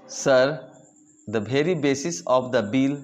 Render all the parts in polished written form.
Sir, the very basis of the bill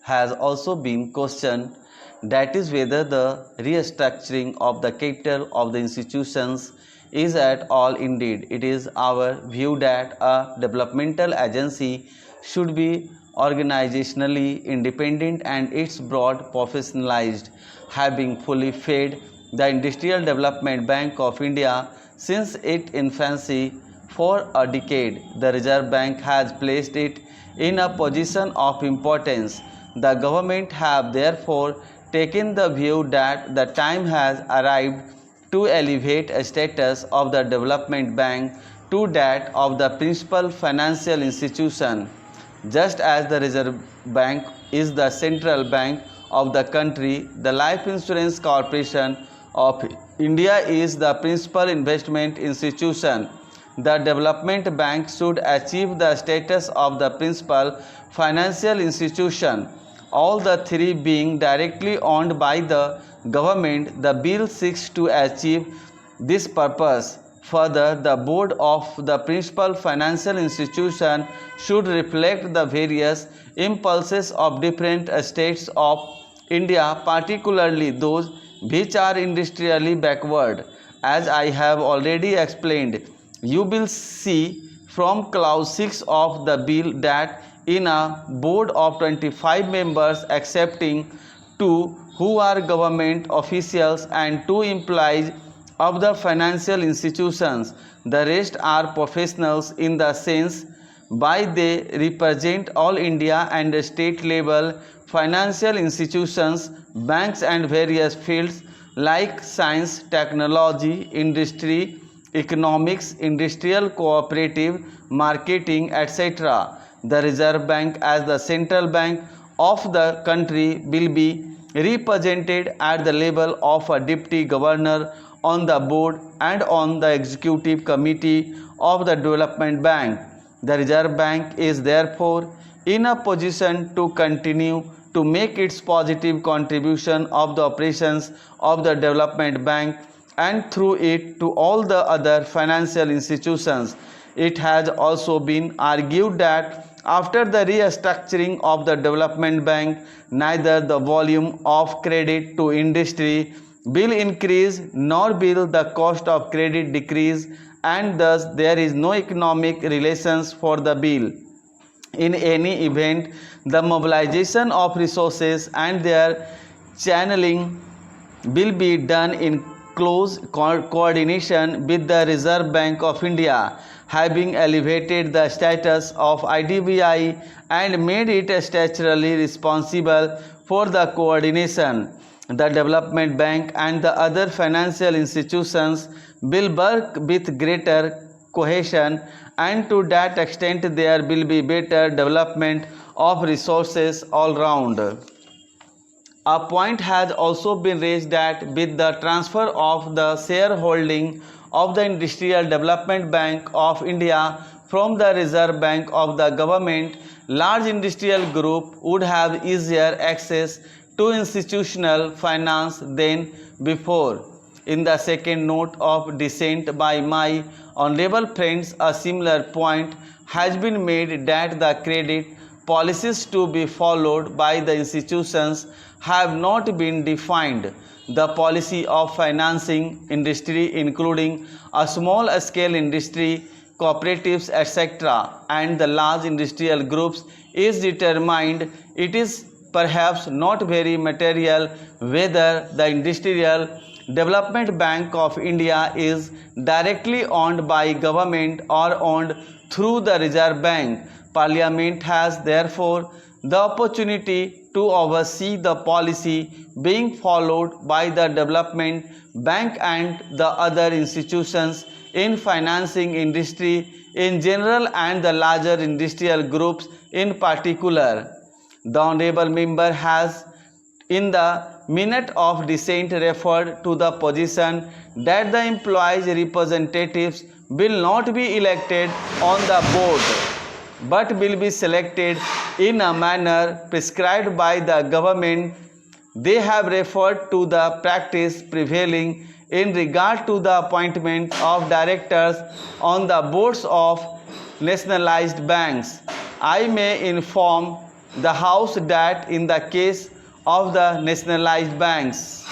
has also been questioned, that is whether the restructuring of the capital of the institutions is at all. Indeed, it is our view that a developmental agency should be organizationally independent and its broad professionalized, having fully fed the Industrial Development Bank of India since its infancy. For a decade, the Reserve Bank has placed it in a position of importance. The government have therefore taken the view that the time has arrived to elevate a status of the development bank to that of the principal financial institution. Just as the Reserve Bank is the central bank of the country, the Life Insurance Corporation of India is the principal investment institution. The development bank should achieve the status of the principal financial institution, all the three being directly owned by the government. The bill seeks to achieve this purpose. Further, the board of the principal financial institution should reflect the various impulses of different states of India, particularly those which are industrially backward. As I have already explained, you will see from clause 6 of the bill that in a board of 25 members, excepting 2 who are government officials and 2 employees of the financial institutions, the rest are professionals in the sense by they represent all India and state level financial institutions, banks and various fields like science, technology, industry, economics, industrial cooperative, marketing, etc. The Reserve Bank as the central bank of the country will be represented at the level of a deputy governor on the board and on the executive committee of the development bank. The Reserve Bank is therefore in a position to continue to make its positive contribution of the operations of the development bank and through it to all the other financial institutions. It has also been argued that after the restructuring of the development bank, neither the volume of credit to industry will increase nor will the cost of credit decrease, and thus there is no economic relations for the bill. In any event, the mobilization of resources and their channeling will be done in close coordination with the Reserve Bank of India, having elevated the status of IDBI and made it statutorily responsible for the coordination. The development bank and the other financial institutions will work with greater cohesion, and to that extent there will be better development of resources all round. A point has also been raised that with the transfer of the shareholding of the Industrial Development Bank of India from the Reserve Bank of the government, large industrial group would have easier access to institutional finance than before. In the second note of dissent by my honorable friends, a similar point has been made that the credit policies to be followed by the institutions have not been defined. The policy of financing industry, including a small scale industry, cooperatives, etc., and the large industrial groups, is determined. It is perhaps not very material whether the Industrial Development Bank of India is directly owned by government or owned through the Reserve Bank. Parliament has therefore the opportunity to oversee the policy being followed by the development bank and the other institutions in financing industry in general and the larger industrial groups in particular. The honorable member has in the minute of dissent referred to the position that the employees' representatives will not be elected on the board but will be selected in a manner prescribed by the government. They have referred to the practice prevailing in regard to the appointment of directors on the boards of nationalized banks. I may inform the House that in the case of the nationalized banks,